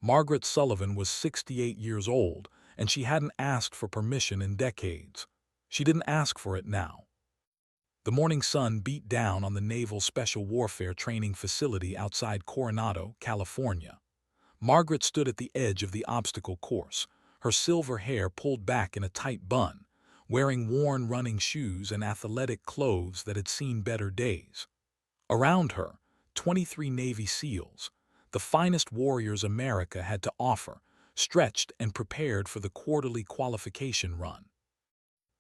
Margaret Sullivan was 68 years old, and she hadn't asked for permission in decades. She didn't ask for it now. The morning sun beat down on the Naval Special Warfare Training Facility outside Coronado, California. Margaret stood at the edge of the obstacle course, her silver hair pulled back in a tight bun, wearing worn running shoes and athletic clothes that had seen better days. Around her, 23 Navy SEALs, the finest warriors America had to offer, stretched and prepared for the quarterly qualification run.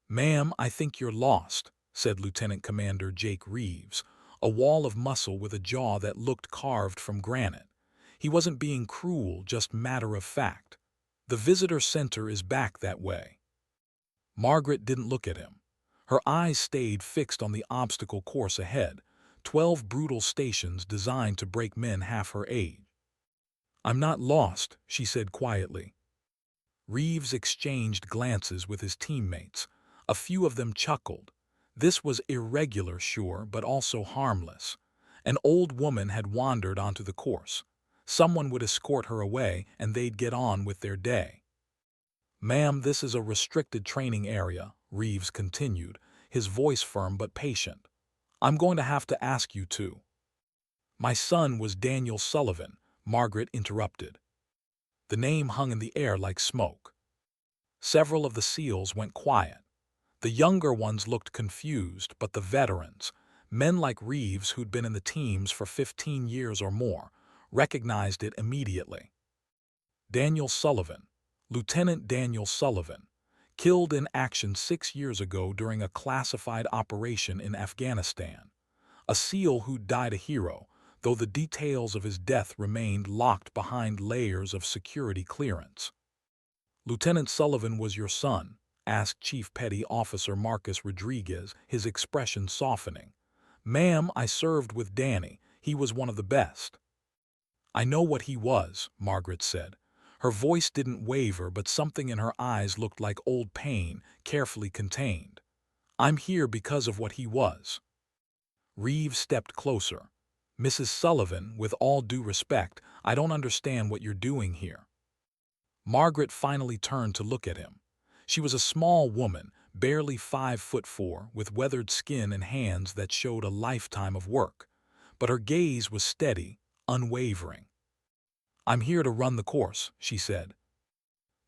"Ma'am, I think you're lost," said Lieutenant Commander Jake Reeves, a wall of muscle with a jaw that looked carved from granite. He wasn't being cruel, just matter of fact. "The visitor center is back that way." Margaret didn't look at him. Her eyes stayed fixed on the obstacle course ahead, 12 brutal stations designed to break men half her age. "I'm not lost," she said quietly. Reeves exchanged glances with his teammates. A few of them chuckled. This was irregular, sure, but also harmless. An old woman had wandered onto the course. Someone would escort her away, and they'd get on with their day. "Ma'am, this is a restricted training area," Reeves continued, his voice firm but patient. "I'm going to have to ask you to." "My son was Daniel Sullivan," Margaret interrupted. The name hung in the air like smoke. Several of the SEALs went quiet. The younger ones looked confused, but the veterans, men like Reeves who'd been in the teams for 15 years or more, recognized it immediately. Daniel Sullivan, Lieutenant Daniel Sullivan, killed in action 6 years ago during a classified operation in Afghanistan. A SEAL who died a hero, though the details of his death remained locked behind layers of security clearance. "Lieutenant Sullivan was your son?" asked Chief Petty Officer Marcus Rodriguez, his expression softening. "Ma'am, I served with Danny. He was one of the best." "I know what he was," Margaret said. Her voice didn't waver, but something in her eyes looked like old pain, carefully contained. "I'm here because of what he was." Reeves stepped closer. "Mrs. Sullivan, with all due respect, I don't understand what you're doing here." Margaret finally turned to look at him. She was a small woman, barely 5'4", with weathered skin and hands that showed a lifetime of work. But her gaze was steady, unwavering. "I'm here to run the course," she said.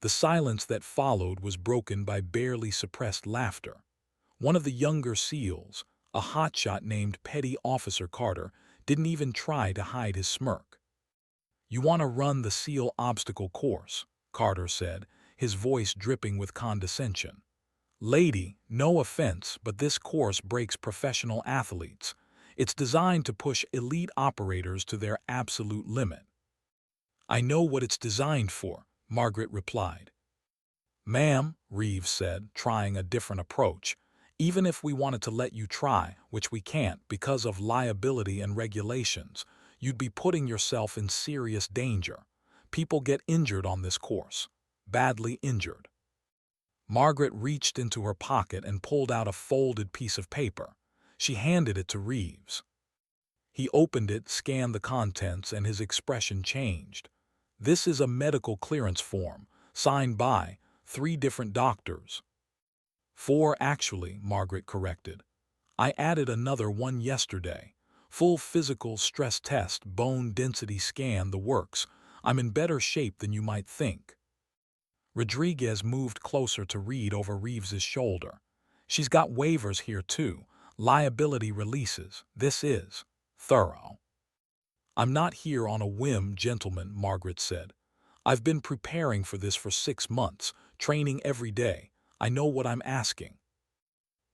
The silence that followed was broken by barely suppressed laughter. One of the younger SEALs, a hotshot named Petty Officer Carter, didn't even try to hide his smirk. "You want to run the SEAL obstacle course," Carter said, his voice dripping with condescension. "Lady, no offense, but this course breaks professional athletes. It's designed to push elite operators to their absolute limit." "I know what it's designed for," Margaret replied. "Ma'am," Reeves said, trying a different approach, "even if we wanted to let you try, which we can't because of liability and regulations, you'd be putting yourself in serious danger. People get injured on this course. Badly injured." Margaret reached into her pocket and pulled out a folded piece of paper. She handed it to Reeves. He opened it, scanned the contents, and his expression changed. "This is a medical clearance form, signed by 3 different doctors." "4, actually," Margaret corrected. "I added another one yesterday. Full physical stress test, bone density scan, the works. I'm in better shape than you might think." Rodriguez moved closer to read over Reeves's shoulder. "She's got waivers here too, liability releases. This is thorough." "I'm not here on a whim, gentlemen," Margaret said. "I've been preparing for this for 6 months, training every day. I know what I'm asking."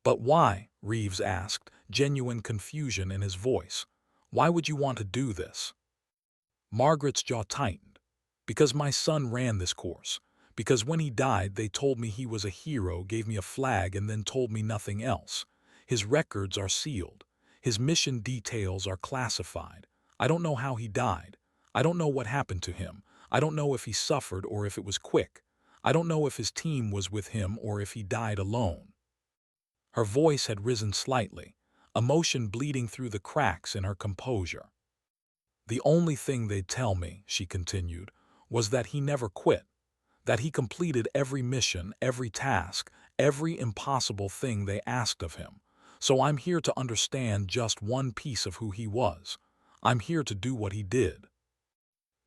"But why?" Reeves asked, genuine confusion in his voice. "Why would you want to do this?" Margaret's jaw tightened. "Because my son ran this course. Because when he died, they told me he was a hero, gave me a flag, and then told me nothing else. His records are sealed. His mission details are classified. I don't know how he died. I don't know what happened to him. I don't know if he suffered or if it was quick. I don't know if his team was with him or if he died alone." Her voice had risen slightly, emotion bleeding through the cracks in her composure. "The only thing they'd tell me," she continued, was that he never quit, that he completed every mission, every task, every impossible thing they asked of him. So I'm here to understand just one piece of who he was. I'm here to do what he did.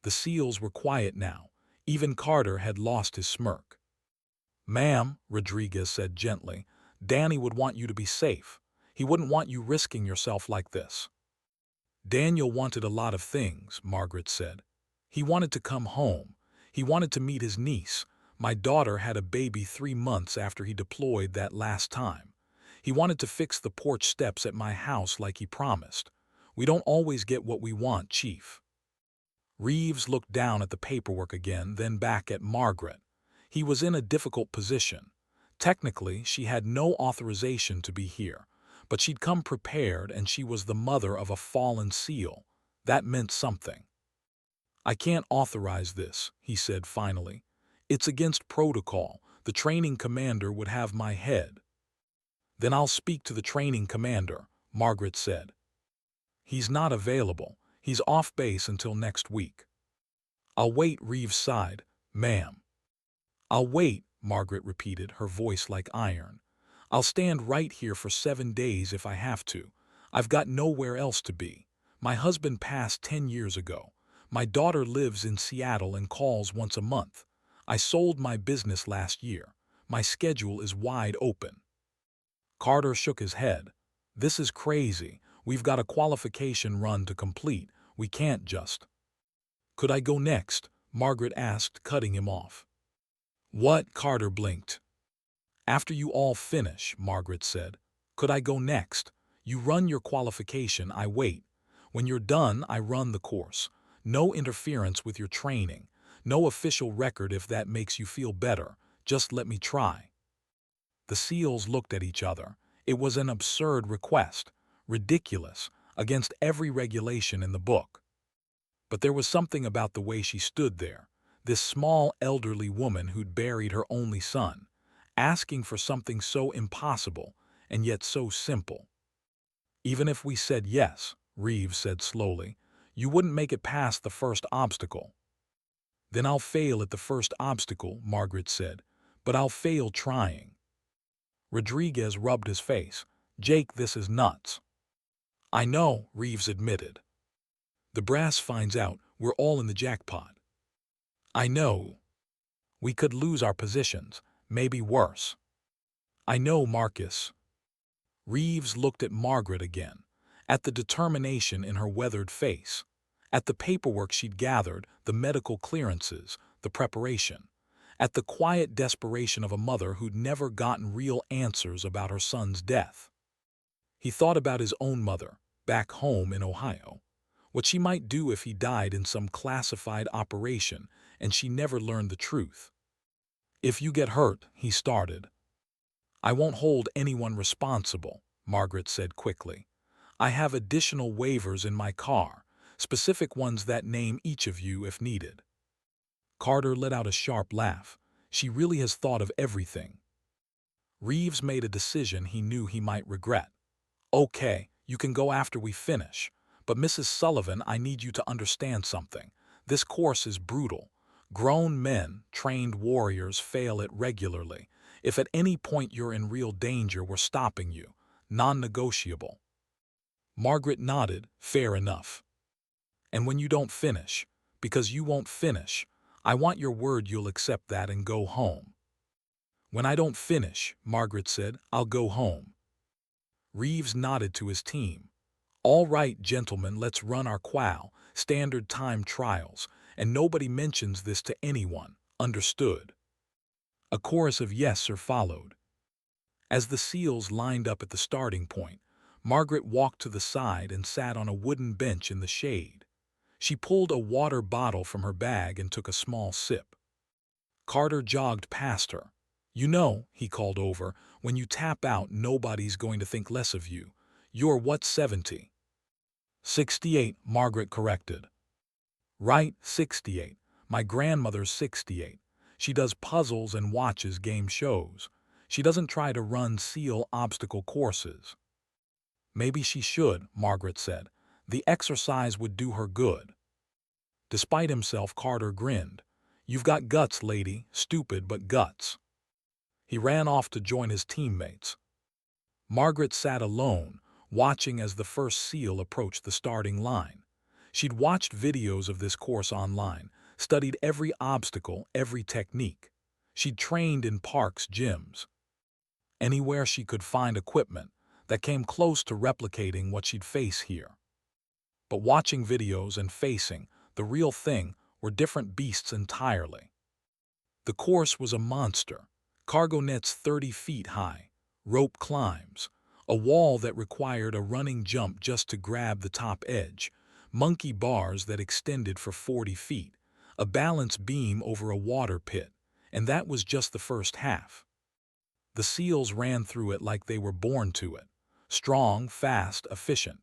The SEALs were quiet now. Even Carter had lost his smirk. "Ma'am," Rodriguez said gently, "Danny would want you to be safe. He wouldn't want you risking yourself like this." "Daniel wanted a lot of things," Margaret said. "He wanted to come home. He wanted to meet his niece. My daughter had a baby 3 months after he deployed that last time. He wanted to fix the porch steps at my house like he promised. We don't always get what we want, Chief." Reeves looked down at the paperwork again, then back at Margaret. He was in a difficult position. Technically, she had no authorization to be here, but she'd come prepared and she was the mother of a fallen SEAL. That meant something. "I can't authorize this," he said finally. "It's against protocol. The training commander would have my head." "Then I'll speak to the training commander," Margaret said. "He's not available. He's off base until next week." "I'll wait," Reeves sighed. "Ma'am." "I'll wait," Margaret repeated, her voice like iron. "I'll stand right here for 7 days if I have to. I've got nowhere else to be. My husband passed 10 years ago. My daughter lives in Seattle and calls once a month. I sold my business last year. My schedule is wide open." Carter shook his head. "This is crazy. We've got a qualification run to complete. We can't just—" "Could I go next?" Margaret asked, cutting him off. "What?" Carter blinked. "After you all finish," Margaret said. "Could I go next? You run your qualification, I wait. When you're done, I run the course. No interference with your training. No official record if that makes you feel better. Just let me try." The SEALs looked at each other. It was an absurd request, ridiculous, against every regulation in the book. But there was something about the way she stood there, this small elderly woman who'd buried her only son, asking for something so impossible and yet so simple. "Even if we said yes," Reeves said slowly, "you wouldn't make it past the first obstacle." "Then I'll fail at the first obstacle," Margaret said, "but I'll fail trying." Rodriguez rubbed his face. "Jake, this is nuts." "I know," Reeves admitted. "The brass finds out, we're all in the jackpot." "I know. We could lose our positions, maybe worse." "I know, Marcus." Reeves looked at Margaret again, at the determination in her weathered face, at the paperwork she'd gathered, the medical clearances, the preparation, at the quiet desperation of a mother who'd never gotten real answers about her son's death. He thought about his own mother, back home in Ohio, what she might do if he died in some classified operation and she never learned the truth. "If you get hurt," he started. "I won't hold anyone responsible," Margaret said quickly. "I have additional waivers in my car, specific ones that name each of you if needed." Carter let out a sharp laugh. She really has thought of everything. Reeves made a decision he knew he might regret. "Okay, you can go after we finish. But Mrs. Sullivan, I need you to understand something. This course is brutal. Grown men, trained warriors, fail it regularly. If at any point you're in real danger, we're stopping you. Non-negotiable." Margaret nodded. "Fair enough." "And when you don't finish, because you won't finish, I want your word you'll accept that and go home." "When I don't finish," Margaret said, "I'll go home." Reeves nodded to his team. "All right, gentlemen, let's run our qual, standard time trials, and nobody mentions this to anyone. Understood?" A chorus of "yes, sir" followed. As the SEALs lined up at the starting point, Margaret walked to the side and sat on a wooden bench in the shade. She pulled a water bottle from her bag and took a small sip. Carter jogged past her. "You know," he called over, "when you tap out, nobody's going to think less of you. You're what, 70? 68, Margaret corrected. "Right, 68. My grandmother's 68. She does puzzles and watches game shows. She doesn't try to run SEAL obstacle courses." "Maybe she should," Margaret said. "The exercise would do her good." Despite himself, Carter grinned. You've got guts, lady, stupid but guts. He ran off to join his teammates. Margaret sat alone, watching as the first SEAL approached the starting line. She'd watched videos of this course online, studied every obstacle, every technique. She'd trained in parks, gyms, anywhere she could find equipment that came close to replicating what she'd face here. But watching videos and facing the real thing were different beasts entirely. The course was a monster, cargo nets 30 feet high, rope climbs, a wall that required a running jump just to grab the top edge, monkey bars that extended for 40 feet, a balance beam over a water pit, and that was just the first half. The SEALs ran through it like they were born to it, strong, fast, efficient.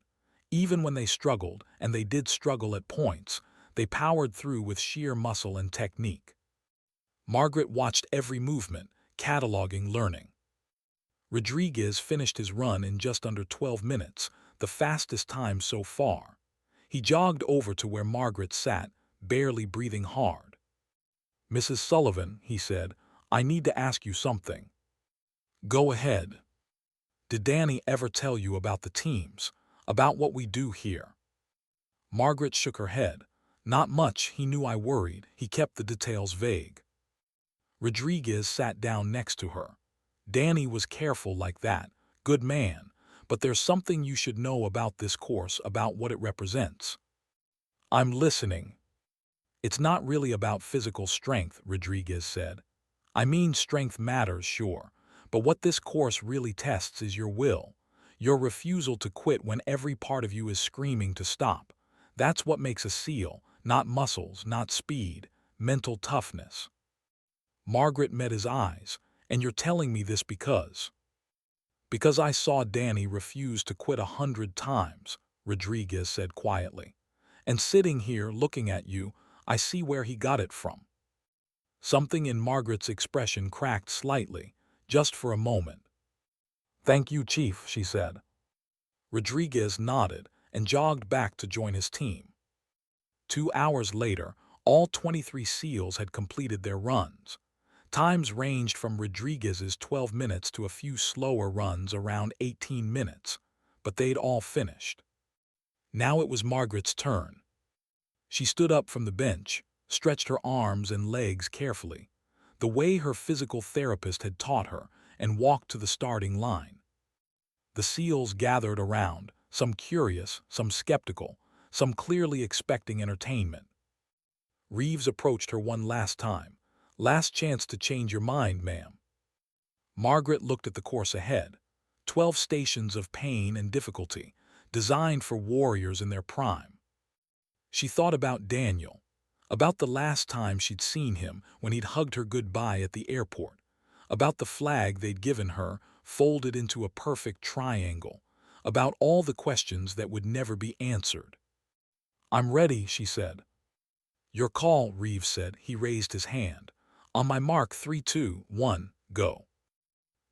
Even when they struggled, and they did struggle at points, they powered through with sheer muscle and technique. Margaret watched every movement, cataloging, learning. Rodriguez finished his run in just under 12 minutes, the fastest time so far. He jogged over to where Margaret sat, barely breathing hard. "Mrs. Sullivan," he said, "I need to ask you something." "Go ahead." "Did Danny ever tell you about the teams, about what we do here?" Margaret shook her head. "Not much. He knew I worried. He kept the details vague." Rodriguez sat down next to her. "Danny was careful like that. Good man. But there's something you should know about this course, about what it represents." "I'm listening." "It's not really about physical strength," Rodriguez said. "I mean, strength matters, sure. But what this course really tests is your will, your refusal to quit when every part of you is screaming to stop. That's what makes a SEAL, not muscles, not speed, mental toughness." Margaret met his eyes. "And you're telling me this because—" "Because I saw Danny refuse to quit 100 times," Rodriguez said quietly. "And sitting here looking at you, I see where he got it from." Something in Margaret's expression cracked slightly, just for a moment. "Thank you, Chief," she said. Rodriguez nodded and jogged back to join his team. 2 hours later, all 23 SEALs had completed their runs. Times ranged from Rodriguez's 12 minutes to a few slower runs around 18 minutes, but they'd all finished. Now it was Margaret's turn. She stood up from the bench, stretched her arms and legs carefully, the way her physical therapist had taught her, and walked to the starting line. The SEALs gathered around, some curious, some skeptical, some clearly expecting entertainment. Reeves approached her one last time. "Last chance to change your mind, ma'am." Margaret looked at the course ahead. 12 stations of pain and difficulty, designed for warriors in their prime. She thought about Daniel, about the last time she'd seen him when he'd hugged her goodbye at the airport, about the flag they'd given her, folded into a perfect triangle, about all the questions that would never be answered. "I'm ready," she said. "Your call," Reeves said. He raised his hand. "On my mark, 3, 2, 1, go."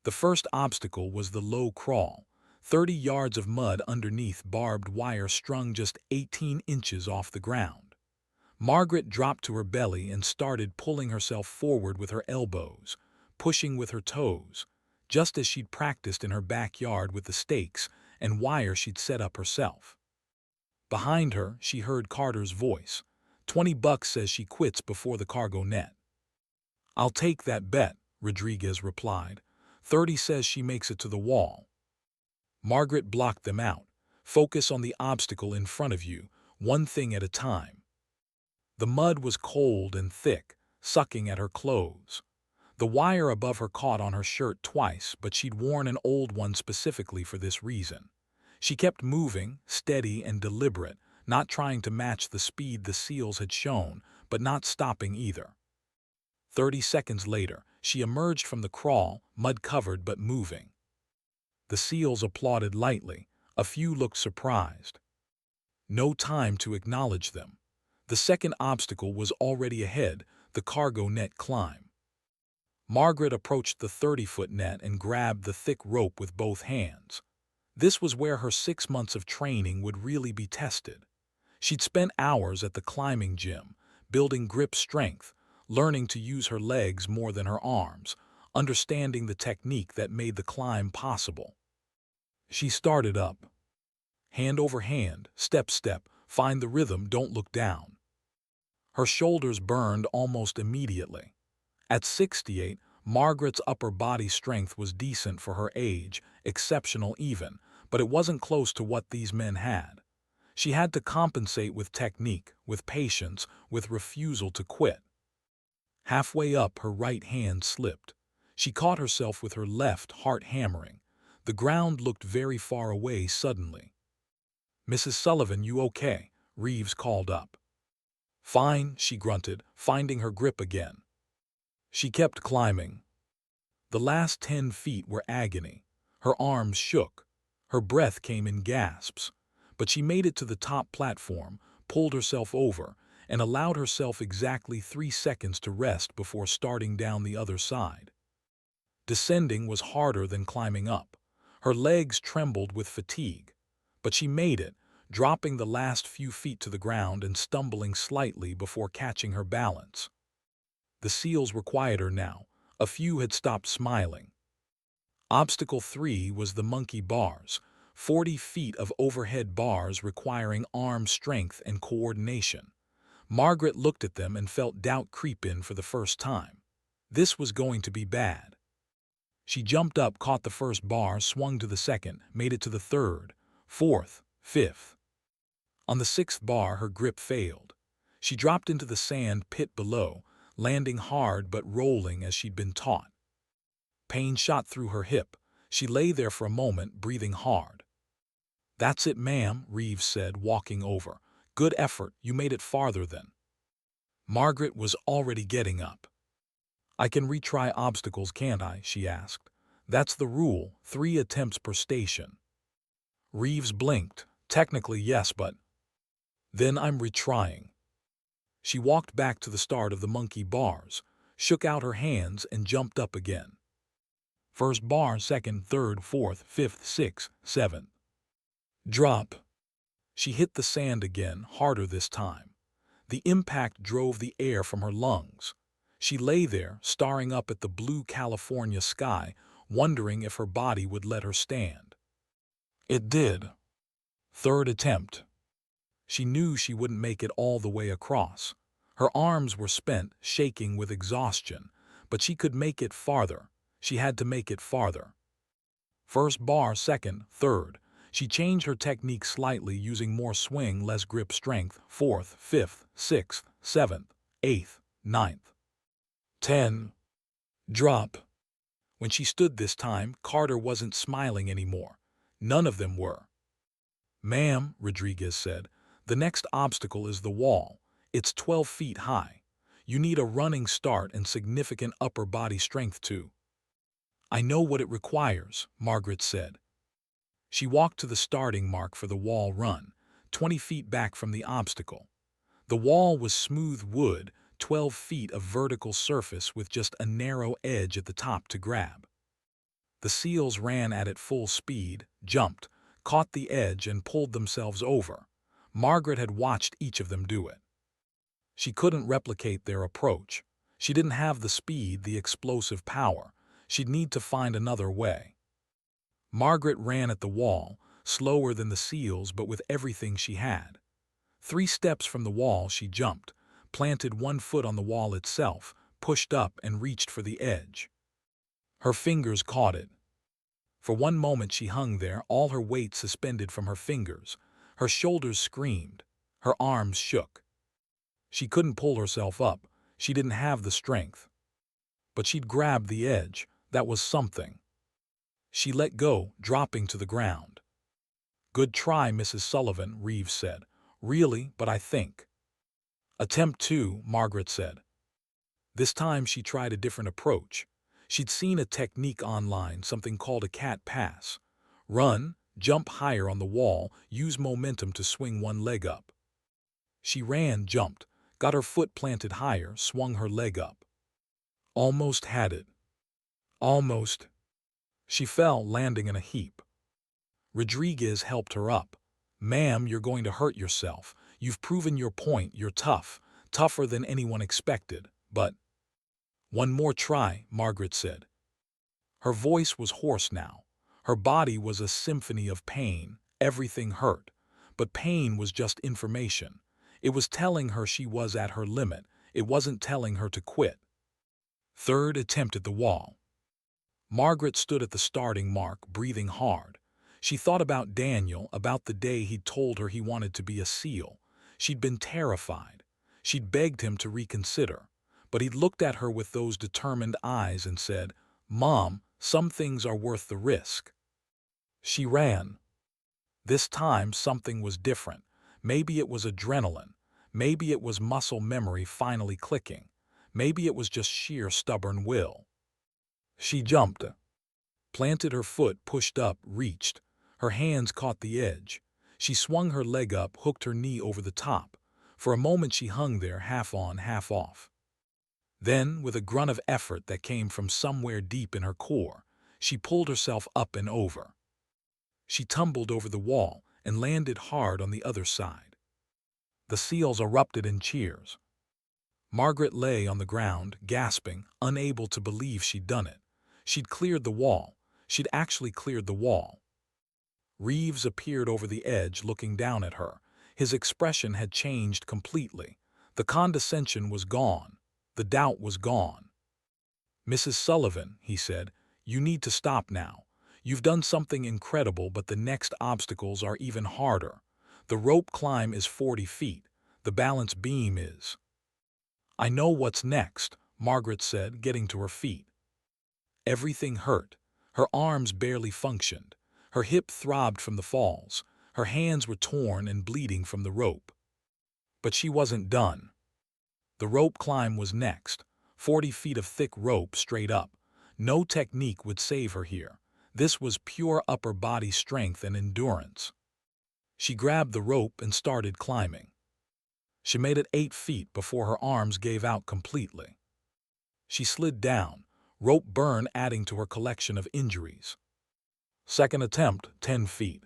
The first obstacle was the low crawl, 30 yards of mud underneath barbed wire strung just 18 inches off the ground. Margaret dropped to her belly and started pulling herself forward with her elbows, pushing with her toes, just as she'd practiced in her backyard with the stakes and wire she'd set up herself. Behind her, she heard Carter's voice. $20 says she quits before the cargo net." "I'll take that bet," Rodriguez replied. 30 says she makes it to the wall." Margaret blocked them out. "Focus on the obstacle in front of you, one thing at a time." The mud was cold and thick, sucking at her clothes. The wire above her caught on her shirt twice, but she'd worn an old one specifically for this reason. She kept moving, steady and deliberate, not trying to match the speed the SEALs had shown, but not stopping either. 30 seconds later, she emerged from the crawl, mud-covered but moving. The SEALs applauded lightly. A few looked surprised. No time to acknowledge them. The second obstacle was already ahead, the cargo net climb. Margaret approached the 30-foot net and grabbed the thick rope with both hands. This was where her 6 months of training would really be tested. She'd spent hours at the climbing gym, building grip strength, learning to use her legs more than her arms, understanding the technique that made the climb possible. She started up. Hand over hand, step, find the rhythm, don't look down. Her shoulders burned almost immediately. At 68, Margaret's upper body strength was decent for her age, exceptional even, but it wasn't close to what these men had. She had to compensate with technique, with patience, with refusal to quit. Halfway up, her right hand slipped. She caught herself with her left, heart hammering. The ground looked very far away suddenly. "Mrs. Sullivan, you okay?" Reeves called up. "Fine," she grunted, finding her grip again. She kept climbing. The last 10 feet were agony. Her arms shook. Her breath came in gasps. But she made it to the top platform, pulled herself over, and allowed herself exactly 3 seconds to rest before starting down the other side. Descending was harder than climbing up. Her legs trembled with fatigue. But she made it, dropping the last few feet to the ground and stumbling slightly before catching her balance. The seals were quieter now. A few had stopped smiling. Obstacle 3 was the monkey bars, 40 feet of overhead bars requiring arm strength and coordination. Margaret looked at them and felt doubt creep in for the first time. This was going to be bad. She jumped up, caught the first bar, swung to the second, made it to the third, fourth, fifth. On the 6th bar, her grip failed. She dropped into the sand pit below, landing hard but rolling as she'd been taught. Pain shot through her hip. She lay there for a moment, breathing hard. "That's it, ma'am," Reeves said, walking over. "Good effort, you made it farther than." Margaret was already getting up. "I can retry obstacles, can't I?" she asked. "That's the rule, 3 attempts per station." Reeves blinked. "Technically, yes, but—" "Then I'm retrying." She walked back to the start of the monkey bars, shook out her hands, and jumped up again. First bar, second, third, fourth, fifth, sixth, seventh. Drop. She hit the sand again, harder this time. The impact drove the air from her lungs. She lay there, staring up at the blue California sky, wondering if her body would let her stand. It did. Third attempt. She knew she wouldn't make it all the way across. Her arms were spent, shaking with exhaustion, but she could make it farther. She had to make it farther. First bar, second, third. She changed her technique slightly, using more swing, less grip strength. Fourth, fifth, sixth, seventh, eighth, ninth. 10. Drop. When she stood this time, Carter wasn't smiling anymore. None of them were. "Ma'am," Rodriguez said, "the next obstacle is the wall. It's 12 feet high. You need a running start and significant upper body strength too." "I know what it requires," Margaret said. She walked to the starting mark for the wall run, 20 feet back from the obstacle. The wall was smooth wood, 12 feet of vertical surface with just a narrow edge at the top to grab. The seals ran at it full speed, jumped, caught the edge, and pulled themselves over. Margaret had watched each of them do it. She couldn't replicate their approach. She didn't have the speed, the explosive power. She'd need to find another way. Margaret ran at the wall, slower than the seals but with everything she had. 3 steps from the wall she jumped, planted 1 foot on the wall itself, pushed up and reached for the edge. Her fingers caught it. For one moment she hung there, all her weight suspended from her fingers. Her shoulders screamed. Her arms shook. She couldn't pull herself up. She didn't have the strength. But she'd grabbed the edge. That was something. She let go, dropping to the ground. "Good try, Mrs. Sullivan," Reeves said. "Really, but I think." "Attempt 2, Margaret said. This time she tried a different approach. She'd seen a technique online, something called a cat pass. Run, jump higher on the wall, use momentum to swing one leg up. She ran, jumped, got her foot planted higher, swung her leg up. Almost had it. Almost. She fell, landing in a heap. Rodriguez helped her up. "Ma'am, you're going to hurt yourself. You've proven your point, you're tough, tougher than anyone expected, but..." One more try, Margaret said. Her voice was hoarse now. Her body was a symphony of pain. Everything hurt. But pain was just information. It was telling her she was at her limit. It wasn't telling her to quit. Third attempt at the wall. Margaret stood at the starting mark, breathing hard. She thought about Daniel, about the day he'd told her he wanted to be a SEAL. She'd been terrified. She'd begged him to reconsider. But he'd looked at her with those determined eyes and said, "Mom, some things are worth the risk." She ran. This time something was different. Maybe it was adrenaline. Maybe it was muscle memory finally clicking. Maybe it was just sheer stubborn will. She jumped, planted her foot, pushed up, reached. Her hands caught the edge. She swung her leg up, hooked her knee over the top. For a moment she hung there, half on, half off. Then, with a grunt of effort that came from somewhere deep in her core, she pulled herself up and over. She tumbled over the wall and landed hard on the other side. The SEALs erupted in cheers. Margaret lay on the ground, gasping, unable to believe she'd done it. She'd cleared the wall. She'd actually cleared the wall. Reeves appeared over the edge, looking down at her. His expression had changed completely. The condescension was gone. The doubt was gone. "Mrs. Sullivan," he said, "you need to stop now. You've done something incredible, but the next obstacles are even harder. The rope climb is 40 feet. The balance beam is—" "I know what's next," Margaret said, getting to her feet. Everything hurt. Her arms barely functioned. Her hip throbbed from the falls. Her hands were torn and bleeding from the rope. But she wasn't done. The rope climb was next. 40 feet of thick rope straight up. No technique would save her here. This was pure upper body strength and endurance. She grabbed the rope and started climbing. She made it 8 feet before her arms gave out completely. She slid down, rope burn adding to her collection of injuries. Second attempt, 10 feet.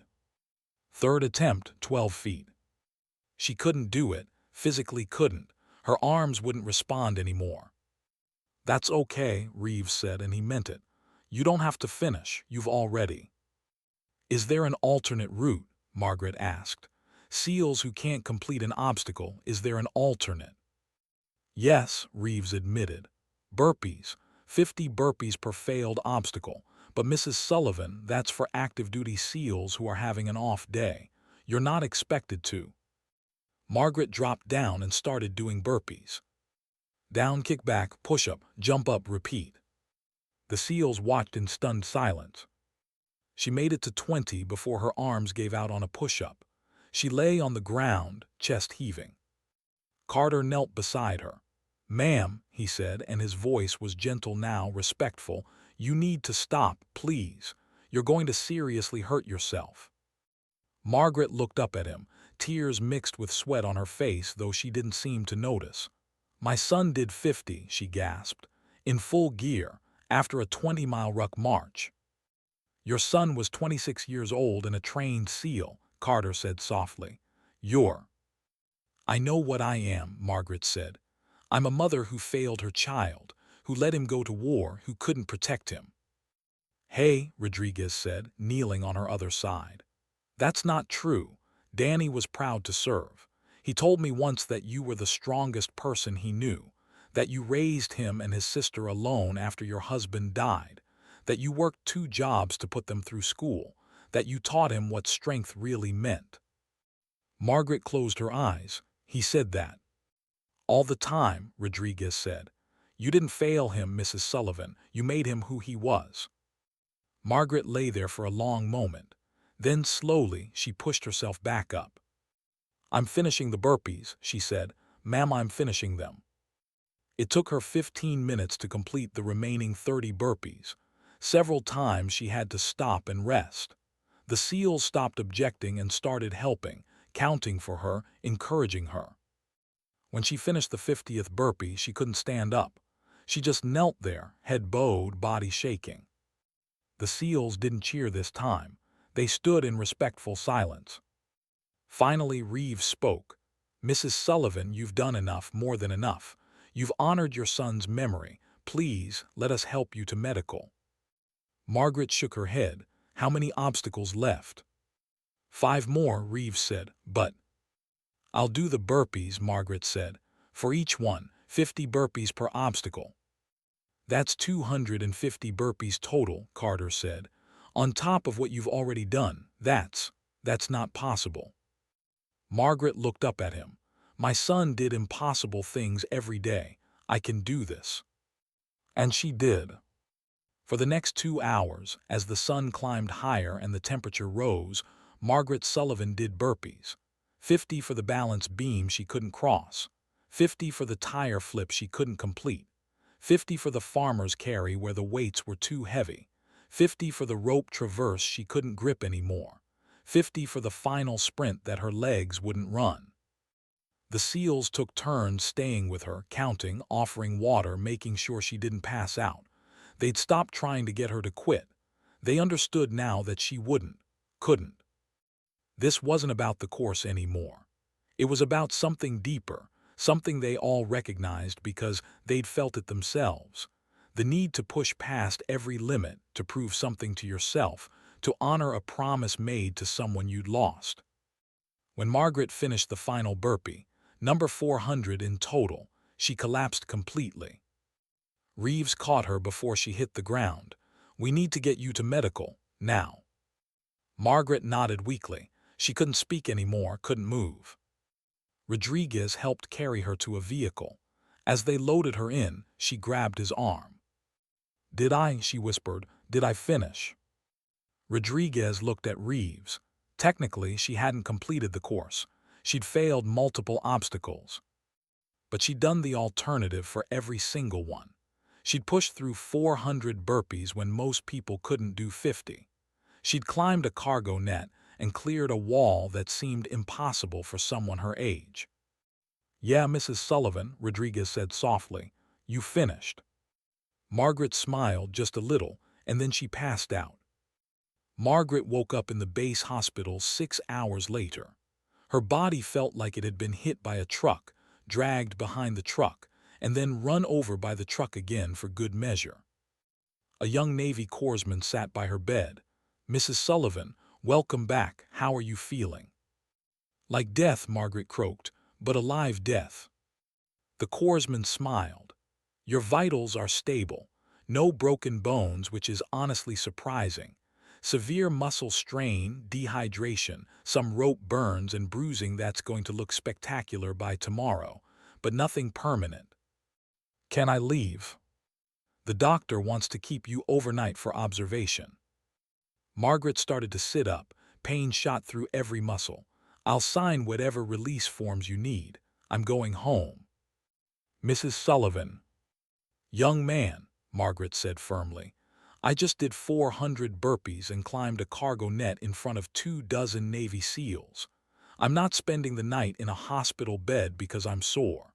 Third attempt, 12 feet. She couldn't do it, physically couldn't. Her arms wouldn't respond anymore. "That's okay," Reeves said, and he meant it. "You don't have to finish, you've already." "Is there an alternate route?" Margaret asked. "SEALs who can't complete an obstacle, is there an alternate?" "Yes," Reeves admitted. "Burpees. 50 burpees per failed obstacle. But Mrs. Sullivan, that's for active duty SEALs who are having an off day. You're not expected to." Margaret dropped down and started doing burpees. Down, kick back, push up, jump up, repeat. The SEALs watched in stunned silence. She made it to 20 before her arms gave out on a push-up. She lay on the ground, chest heaving. Carter knelt beside her. "Ma'am," he said, and his voice was gentle now, respectful, "you need to stop, please. You're going to seriously hurt yourself." Margaret looked up at him, tears mixed with sweat on her face, though she didn't seem to notice. "My son did 50, she gasped, "in full gear, after a 20-mile ruck march." "Your son was 26 years old and a trained SEAL," Carter said softly. "You're—" "I know what I am," Margaret said. "I'm a mother who failed her child, who let him go to war, who couldn't protect him." "Hey," Rodriguez said, kneeling on her other side. "That's not true. Danny was proud to serve. He told me once that you were the strongest person he knew, that you raised him and his sister alone after your husband died, that you worked 2 jobs to put them through school, that you taught him what strength really meant." Margaret closed her eyes. "He said that." "All the time," Rodriguez said. "You didn't fail him, Mrs. Sullivan. You made him who he was." Margaret lay there for a long moment. Then slowly she pushed herself back up. "I'm finishing the burpees," she said. "Ma'am, I'm finishing them." It took her 15 minutes to complete the remaining 30 burpees. Several times she had to stop and rest. The SEALs stopped objecting and started helping, counting for her, encouraging her. When she finished the 50th burpee, she couldn't stand up. She just knelt there, head bowed, body shaking. The SEALs didn't cheer this time. They stood in respectful silence. Finally, Reeves spoke. "Mrs. Sullivan, you've done enough, more than enough. You've honored your son's memory, Please, let us help you to medical. Margaret shook her head. How many obstacles left? 5 more, Reeves said. But I'll do the burpees, Margaret said. For each one, 50 burpees per obstacle. That's 250 burpees total, Carter said. On top of what you've already done. That's not possible. Margaret looked up at him. My son did impossible things every day. I can do this. And she did. For the next 2 hours, as the sun climbed higher and the temperature rose, Margaret Sullivan did burpees. 50 for the balance beam she couldn't cross. 50 for the tire flip she couldn't complete. 50 for the farmer's carry where the weights were too heavy. 50 for the rope traverse she couldn't grip anymore. 50 for the final sprint that her legs wouldn't run. The SEALs took turns staying with her, counting, offering water, making sure she didn't pass out. They'd stopped trying to get her to quit. They understood now that she couldn't. This wasn't about the course anymore. It was about something deeper, something they all recognized because they'd felt it themselves. The need to push past every limit, to prove something to yourself, to honor a promise made to someone you'd lost. When Margaret finished the final burpee, number 400 in total, she collapsed completely. Reeves caught her before she hit the ground. We need to get you to medical, now. Margaret nodded weakly. She couldn't speak anymore, couldn't move. Rodriguez helped carry her to a vehicle. As they loaded her in, she grabbed his arm. She whispered, did I finish? Rodriguez looked at Reeves. Technically, she hadn't completed the course. She'd failed multiple obstacles. But she'd done the alternative for every single one. She'd pushed through 400 burpees when most people couldn't do 50. She'd climbed a cargo net and cleared a wall that seemed impossible for someone her age. Yeah, Mrs. Sullivan, Rodriguez said softly, you finished. Margaret smiled just a little, and then she passed out. Margaret woke up in the base hospital 6 hours later. Her body felt like it had been hit by a truck, dragged behind the truck, and then run over by the truck again for good measure. A young Navy corpsman sat by her bed. Mrs. Sullivan, welcome back. How are you feeling? Like death, Margaret croaked, but a live death. The corpsman smiled. Your vitals are stable. No broken bones, which is honestly surprising. Severe muscle strain, dehydration, some rope burns and bruising that's going to look spectacular by tomorrow, but nothing permanent. Can I leave? The doctor wants to keep you overnight for observation. Margaret started to sit up. Pain shot through every muscle. I'll sign whatever release forms you need. I'm going home. Mrs. Sullivan. Young man, Margaret said firmly. I just did 400 burpees and climbed a cargo net in front of 24 Navy SEALs. I'm not spending the night in a hospital bed because I'm sore.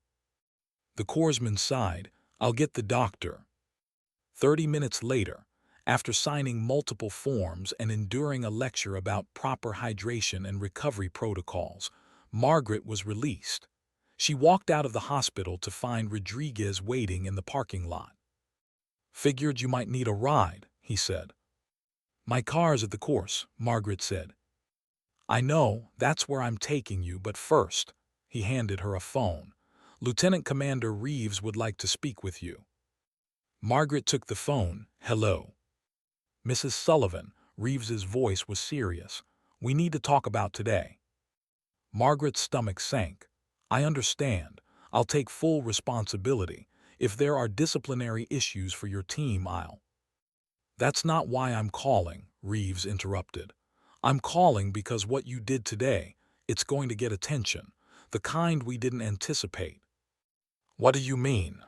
The corpsman sighed. I'll get the doctor. 30 minutes later, after signing multiple forms and enduring a lecture about proper hydration and recovery protocols, Margaret was released. She walked out of the hospital to find Rodriguez waiting in the parking lot. Figured you might need a ride, he said. My car's at the course, Margaret said. I know, that's where I'm taking you, but first, he handed her a phone. Lieutenant Commander Reeves would like to speak with you. Margaret took the phone. Hello. Mrs. Sullivan, Reeves's voice was serious. We need to talk about today. Margaret's stomach sank. I understand. I'll take full responsibility. If there are disciplinary issues for your team, I'll. That's not why I'm calling, Reeves interrupted. I'm calling because what you did today, it's going to get attention, the kind we didn't anticipate. What do you mean?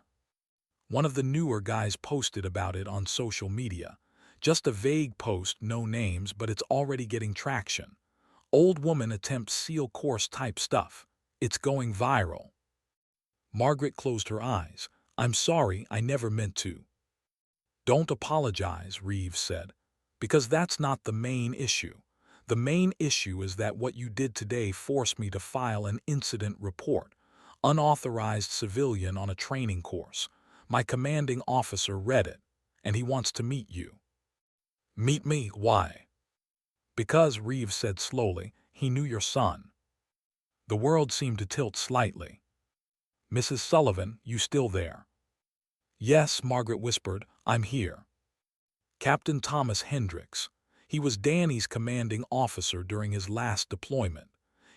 One of the newer guys posted about it on social media. Just a vague post, no names, but it's already getting traction. Old woman attempts SEAL course type stuff. It's going viral. Margaret closed her eyes. I'm sorry, I never meant to. Don't apologize, Reeves said, because that's not the main issue. The main issue is that what you did today forced me to file an incident report. Unauthorized civilian on a training course. My commanding officer read it, and he wants to meet you. Meet me? Why? Because, Reeves said slowly, he knew your son. The world seemed to tilt slightly. Mrs. Sullivan, you still there? Yes, Margaret whispered, I'm here. Captain Thomas Hendricks. He was Danny's commanding officer during his last deployment.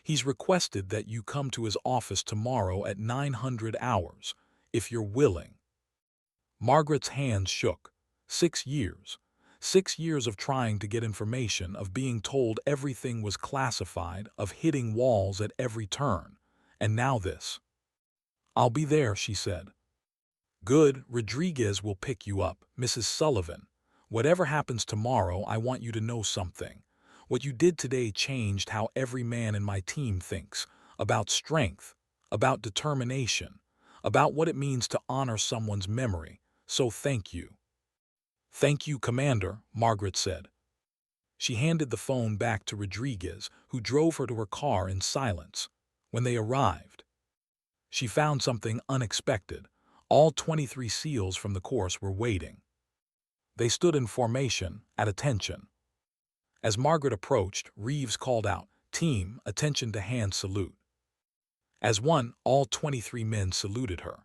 He's requested that you come to his office tomorrow at 900 hours, if you're willing. Margaret's hands shook. 6 years. 6 years of trying to get information, of being told everything was classified, of hitting walls at every turn. And now this. I'll be there, she said. Good, Rodriguez will pick you up, Mrs. Sullivan. Whatever happens tomorrow, I want you to know something. What you did today changed how every man in my team thinks, about strength, about determination, about what it means to honor someone's memory. So thank you. Thank you, Commander, Margaret said. She handed the phone back to Rodriguez, who drove her to her car in silence. When they arrived, she found something unexpected. All 23 SEALs from the course were waiting. They stood in formation, at attention. As Margaret approached, Reeves called out, Team, attention to hand salute. As one, all 23 men saluted her.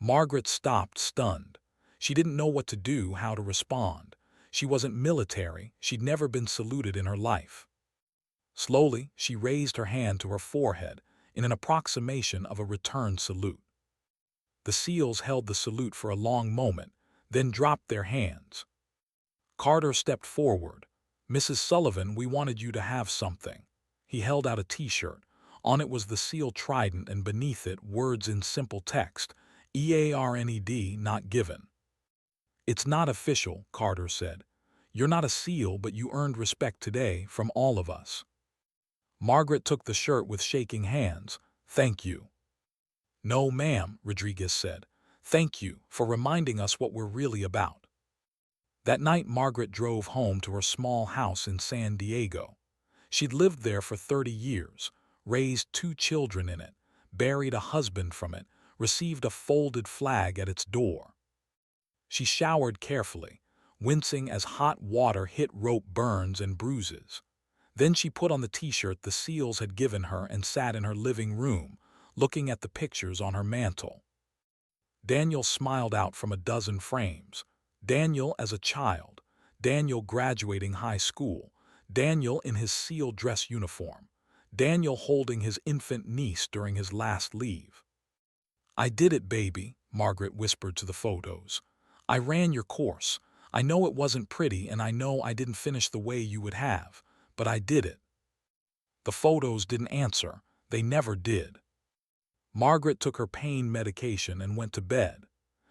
Margaret stopped, stunned. She didn't know what to do, how to respond. She wasn't military, she'd never been saluted in her life. Slowly, she raised her hand to her forehead, in an approximation of a return salute. The SEALs held the salute for a long moment, then dropped their hands. Carter stepped forward. Mrs. Sullivan, we wanted you to have something. He held out a T-shirt. On it was the SEAL trident and beneath it words in simple text, EARNED, not given. It's not official, Carter said. You're not a SEAL, but you earned respect today from all of us. Margaret took the shirt with shaking hands. Thank you. No, ma'am, Rodriguez said. Thank you for reminding us what we're really about. That night, Margaret drove home to her small house in San Diego. She'd lived there for 30 years, raised 2 children in it, buried a husband from it, received a folded flag at its door. She showered carefully, wincing as hot water hit rope burns and bruises. Then she put on the T-shirt the SEALs had given her and sat in her living room, looking at the pictures on her mantel. Daniel smiled out from a dozen frames. Daniel as a child, Daniel graduating high school, Daniel in his SEAL dress uniform, Daniel holding his infant niece during his last leave. I did it, baby, Margaret whispered to the photos. I ran your course. I know it wasn't pretty, and I know I didn't finish the way you would have, but I did it. The photos didn't answer. They never did. Margaret took her pain medication and went to bed.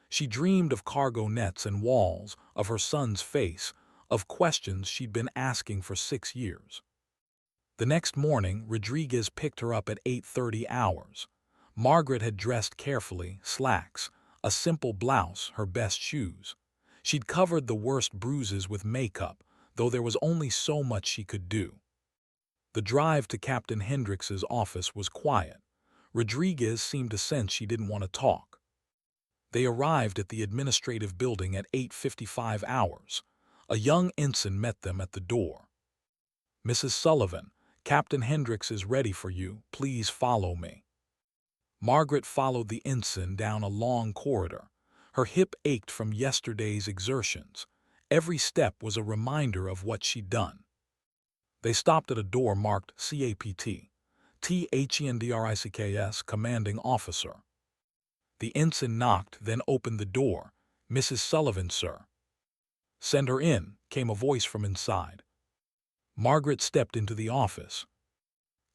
She dreamed of cargo nets and walls, of her son's face, of questions she'd been asking for 6 years. The next morning, Rodriguez picked her up at 8:30 hours. Margaret had dressed carefully, slacks, a simple blouse, her best shoes. She'd covered the worst bruises with makeup, though there was only so much she could do. The drive to Captain Hendricks's office was quiet. Rodriguez seemed to sense she didn't want to talk. They arrived at the administrative building at 8:55 hours. A young ensign met them at the door. Mrs. Sullivan, Captain Hendricks is ready for you. Please follow me. Margaret followed the ensign down a long corridor. Her hip ached from yesterday's exertions. Every step was a reminder of what she'd done. They stopped at a door marked CAPT, THENDRICKS, Commanding Officer. The ensign knocked, then opened the door. Mrs. Sullivan, sir. Send her in, came a voice from inside. Margaret stepped into the office.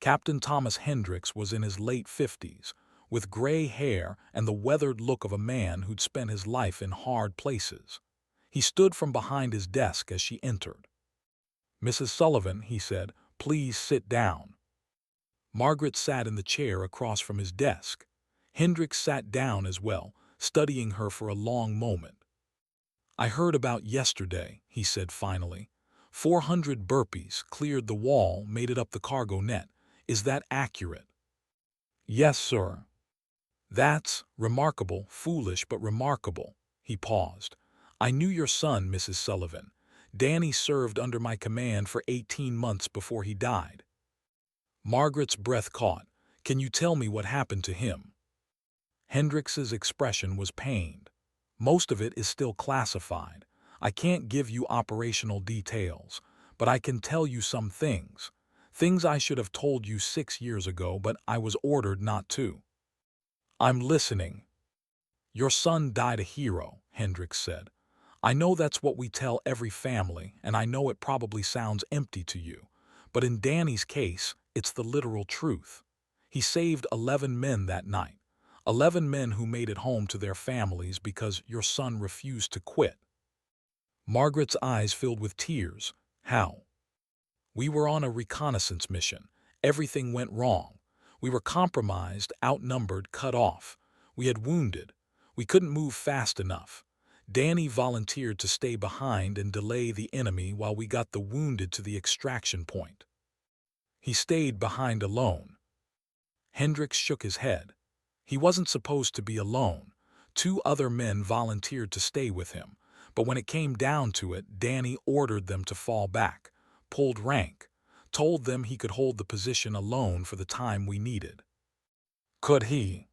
Captain Thomas Hendricks was in his late 50s, with gray hair and the weathered look of a man who'd spent his life in hard places. He stood from behind his desk as she entered. Mrs. Sullivan, he said, please sit down. Margaret sat in the chair across from his desk. Hendricks sat down as well, studying her for a long moment. I heard about yesterday, he said finally. 400 burpees, cleared the wall, made it up the cargo net. Is that accurate? Yes, sir. That's remarkable, foolish but remarkable. He paused. I knew your son, Mrs. Sullivan. Danny served under my command for 18 months before he died. Margaret's breath caught. Can you tell me what happened to him? Hendrix's expression was pained. Most of it is still classified. I can't give you operational details, but I can tell you some things. Things I should have told you 6 years ago, but I was ordered not to. I'm listening. Your son died a hero, Hendrix said. I know that's what we tell every family, and I know it probably sounds empty to you. But in Danny's case, it's the literal truth. He saved 11 men that night. 11 men who made it home to their families because your son refused to quit. Margaret's eyes filled with tears. How? We were on a reconnaissance mission. Everything went wrong. We were compromised, outnumbered, cut off. We had wounded. We couldn't move fast enough. Danny volunteered to stay behind and delay the enemy while we got the wounded to the extraction point. He stayed behind alone. Hendrix shook his head. He wasn't supposed to be alone. 2 other men volunteered to stay with him, but when it came down to it, Danny ordered them to fall back, pulled rank, told them he could hold the position alone for the time we needed. Could he?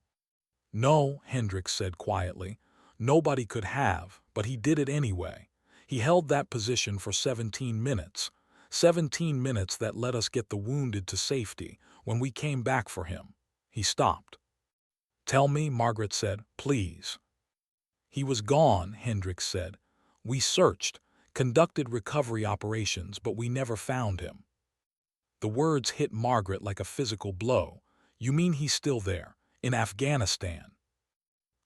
No, Hendrix said quietly. Nobody could have, but he did it anyway. He held that position for 17 minutes. 17 minutes that let us get the wounded to safety. When we came back for him, he stopped. Tell me, Margaret said, please. He was gone, Hendrix said. We searched, conducted recovery operations, but we never found him. The words hit Margaret like a physical blow. You mean he's still there, in Afghanistan?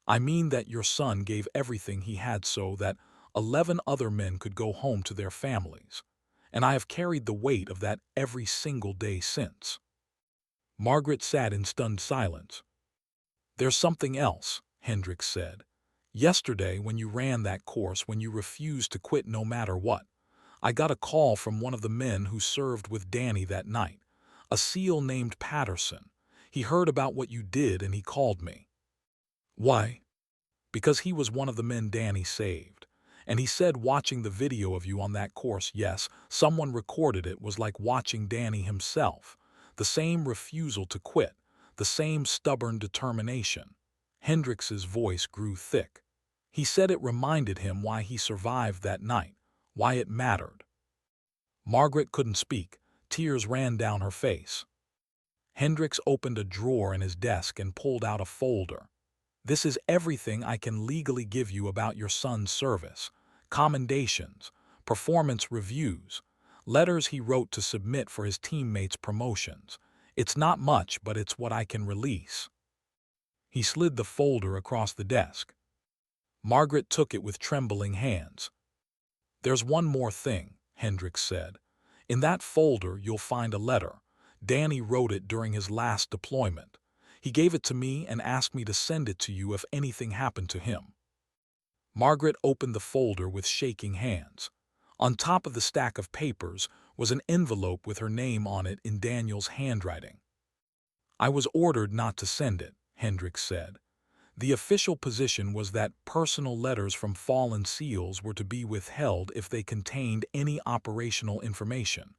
I mean that your son gave everything he had so that 11 other men could go home to their families, and I have carried the weight of that every single day since. Margaret sat in stunned silence. There's something else, Hendrix said. Yesterday, when you ran that course, when you refused to quit no matter what, I got a call from one of the men who served with Danny that night, a SEAL named Patterson. He heard about what you did and he called me. Why? Because he was one of the men Danny saved. And he said watching the video of you on that course, yes, someone recorded it, was like watching Danny himself. The same refusal to quit, the same stubborn determination. Hendrix's voice grew thick. He said it reminded him why he survived that night, why it mattered. Margaret couldn't speak. Tears ran down her face. Hendrix opened a drawer in his desk and pulled out a folder. This is everything I can legally give you about your son's service. Commendations, performance reviews, letters he wrote to submit for his teammates' promotions. It's not much, but it's what I can release. He slid the folder across the desk. Margaret took it with trembling hands. There's one more thing, Hendrix said. In that folder you'll find a letter. Danny wrote it during his last deployment. He gave it to me and asked me to send it to you if anything happened to him. Margaret opened the folder with shaking hands. On top of the stack of papers was an envelope with her name on it in Daniel's handwriting. I was ordered not to send it, Hendrix said. The official position was that personal letters from fallen SEALs were to be withheld if they contained any operational information.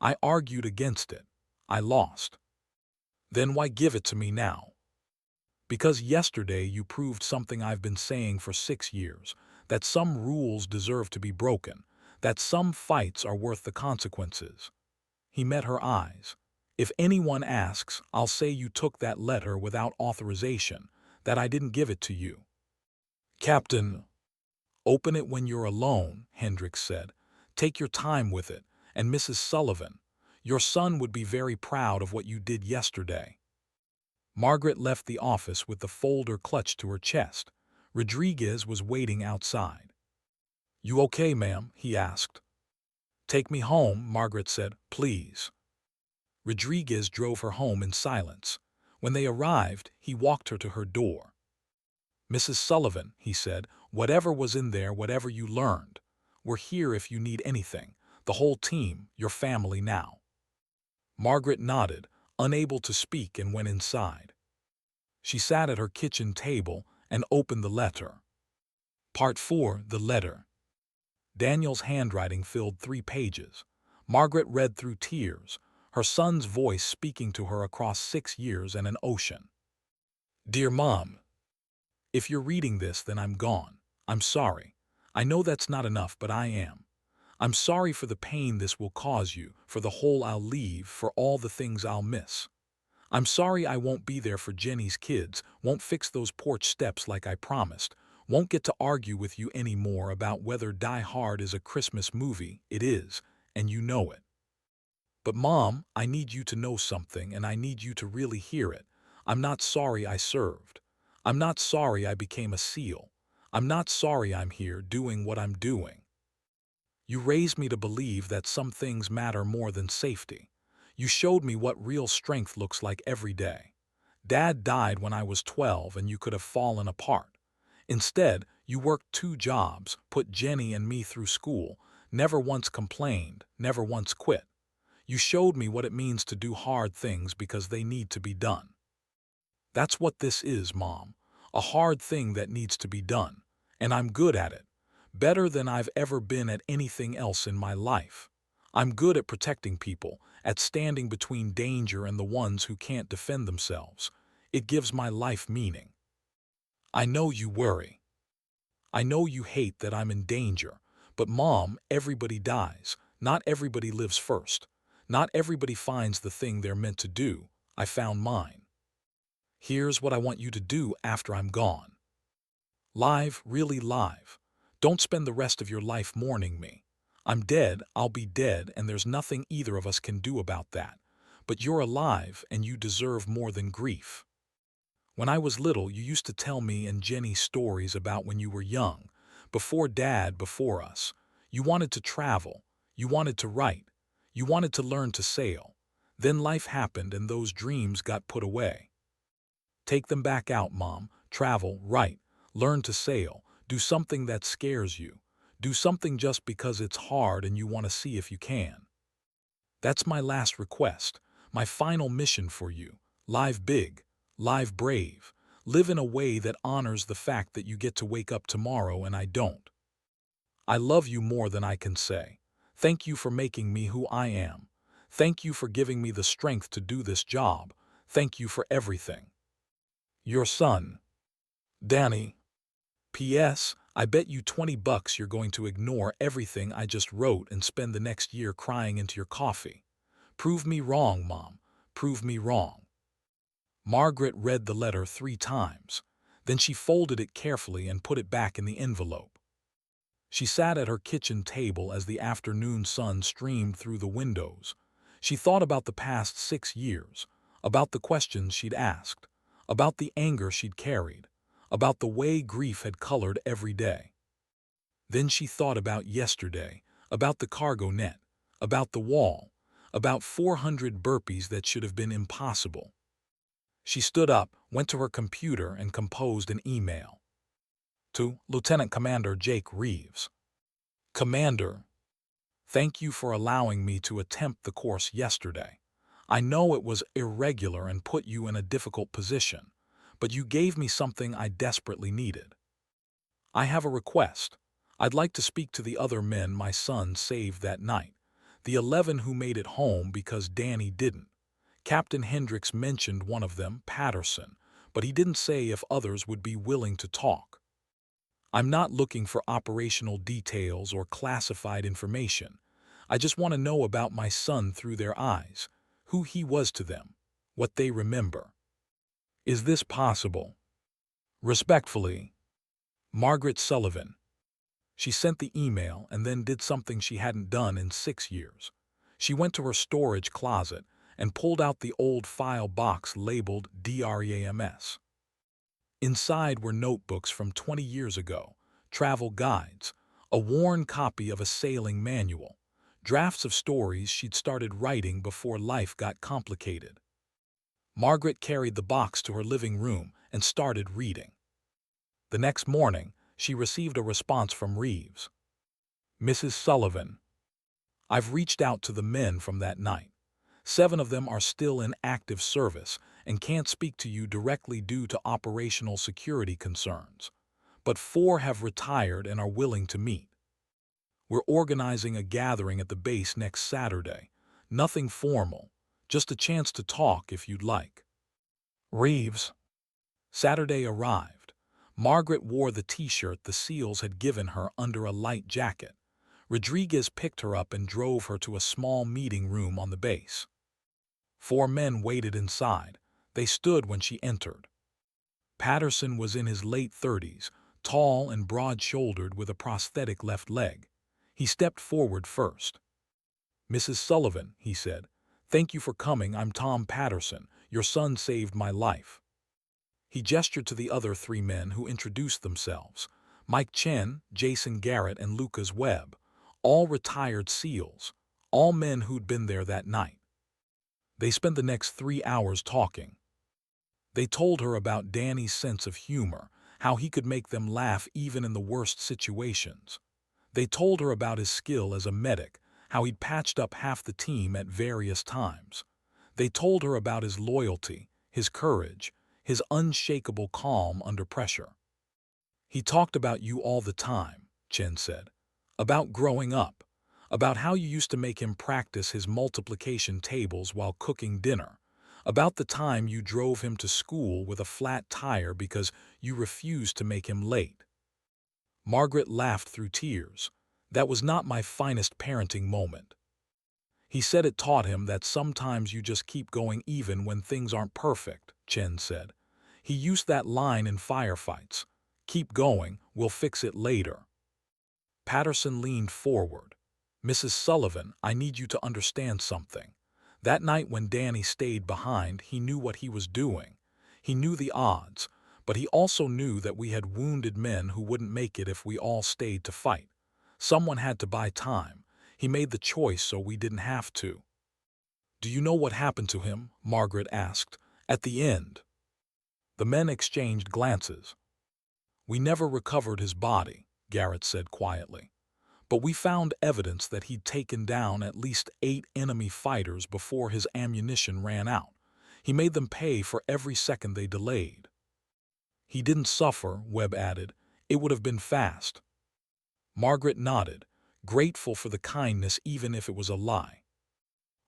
I argued against it. I lost. Then why give it to me now? Because yesterday you proved something I've been saying for 6 years, that some rules deserve to be broken, that some fights are worth the consequences. He met her eyes. If anyone asks, I'll say you took that letter without authorization, that I didn't give it to you. Captain, open it when you're alone, Hendrix said. Take your time with it, and Mrs. Sullivan, your son would be very proud of what you did yesterday. Margaret left the office with the folder clutched to her chest. Rodriguez was waiting outside. You okay, ma'am? He asked. Take me home, Margaret said, please. Rodriguez drove her home in silence. When they arrived, he walked her to her door. Mrs. Sullivan, he said, whatever was in there, whatever you learned, we're here if you need anything. The whole team, your family now. Margaret nodded, unable to speak, and went inside. She sat at her kitchen table and opened the letter. Part 4, the letter. Daniel's handwriting filled 3 pages. Margaret read through tears, her son's voice speaking to her across 6 years and an ocean. Dear Mom, if you're reading this, then I'm gone. I'm sorry. I know that's not enough, but I am. I'm sorry for the pain this will cause you, for the hole I'll leave, for all the things I'll miss. I'm sorry I won't be there for Jenny's kids, won't fix those porch steps like I promised, won't get to argue with you anymore about whether Die Hard is a Christmas movie. It is, and you know it. But Mom, I need you to know something, and I need you to really hear it. I'm not sorry I served. I'm not sorry I became a SEAL. I'm not sorry I'm here doing what I'm doing. You raised me to believe that some things matter more than safety. You showed me what real strength looks like every day. Dad died when I was 12 and you could have fallen apart. Instead, you worked 2 jobs, put Jenny and me through school, never once complained, never once quit. You showed me what it means to do hard things because they need to be done. That's what this is, Mom. A hard thing that needs to be done. And I'm good at it. Better than I've ever been at anything else in my life. I'm good at protecting people, at standing between danger and the ones who can't defend themselves. It gives my life meaning. I know you worry. I know you hate that I'm in danger. But Mom, everybody dies. Not everybody lives first. Not everybody finds the thing they're meant to do. I found mine. Here's what I want you to do after I'm gone. Live, really live. Don't spend the rest of your life mourning me. I'm dead, I'll be dead, and there's nothing either of us can do about that. But you're alive, and you deserve more than grief. When I was little, you used to tell me and Jenny stories about when you were young, before Dad, before us. You wanted to travel. You wanted to write. You wanted to learn to sail. Then life happened and those dreams got put away. Take them back out, Mom. Travel, write, learn to sail. Do something that scares you. Do something just because it's hard and you want to see if you can. That's my last request, my final mission for you. Live big, live brave. Live in a way that honors the fact that you get to wake up tomorrow and I don't. I love you more than I can say. Thank you for making me who I am. Thank you for giving me the strength to do this job. Thank you for everything. Your son, Danny. P.S. I bet you $20 you're going to ignore everything I just wrote and spend the next year crying into your coffee. Prove me wrong, Mom. Prove me wrong. Margaret read the letter 3 times. Then she folded it carefully and put it back in the envelope. She sat at her kitchen table as the afternoon sun streamed through the windows. She thought about the past 6 years, about the questions she'd asked, about the anger she'd carried, about the way grief had colored every day. Then she thought about yesterday, about the cargo net, about the wall, about 400 burpees that should have been impossible. She stood up, went to her computer, and composed an email. To Lieutenant Commander Jake Reeves. Commander, thank you for allowing me to attempt the course yesterday. I know it was irregular and put you in a difficult position, but you gave me something I desperately needed. I have a request. I'd like to speak to the other men my son saved that night, the 11 who made it home because Danny didn't. Captain Hendricks mentioned one of them, Patterson, but he didn't say if others would be willing to talk. I'm not looking for operational details or classified information. I just want to know about my son through their eyes, who he was to them, what they remember. Is this possible? Respectfully, Margaret Sullivan. She sent the email and then did something she hadn't done in 6 years. She went to her storage closet and pulled out the old file box labeled DREAMS. Inside were notebooks from 20 years ago, travel guides, a worn copy of a sailing manual, drafts of stories she'd started writing before life got complicated. Margaret carried the box to her living room and started reading. The next morning, she received a response from Reeves. Mrs. Sullivan, I've reached out to the men from that night. 7 of them are still in active service, and can't speak to you directly due to operational security concerns. But 4 have retired and are willing to meet. We're organizing a gathering at the base next Saturday. Nothing formal, just a chance to talk if you'd like. Reeves. Saturday arrived. Margaret wore the t-shirt the SEALs had given her under a light jacket. Rodriguez picked her up and drove her to a small meeting room on the base. 4 men waited inside. They stood when she entered. Patterson was in his late 30s, tall and broad-shouldered with a prosthetic left leg. He stepped forward first. "Mrs. Sullivan," he said, "thank you for coming. I'm Tom Patterson. Your son saved my life." He gestured to the other 3 men who introduced themselves: Mike Chen, Jason Garrett, and Lucas Webb, all retired SEALs, all men who'd been there that night. They spent the next 3 hours talking. They told her about Danny's sense of humor, how he could make them laugh even in the worst situations. They told her about his skill as a medic, how he'd patched up half the team at various times. They told her about his loyalty, his courage, his unshakable calm under pressure. "He talked about you all the time," Chen said. "About growing up. About how you used to make him practice his multiplication tables while cooking dinner. About the time you drove him to school with a flat tire because you refused to make him late." Margaret laughed through tears. "That was not my finest parenting moment." "He said it taught him that sometimes you just keep going even when things aren't perfect," Chen said. "He used that line in firefights. Keep going, we'll fix it later." Patterson leaned forward. "Mrs. Sullivan, I need you to understand something. That night when Danny stayed behind, he knew what he was doing. He knew the odds, but he also knew that we had wounded men who wouldn't make it if we all stayed to fight. Someone had to buy time. He made the choice so we didn't have to." "Do you know what happened to him?" Margaret asked. "At the end." The men exchanged glances. "We never recovered his body," Garrett said quietly. "But we found evidence that he'd taken down at least 8 enemy fighters before his ammunition ran out. He made them pay for every second they delayed." "He didn't suffer," Webb added. "It would have been fast." Margaret nodded, grateful for the kindness even if it was a lie.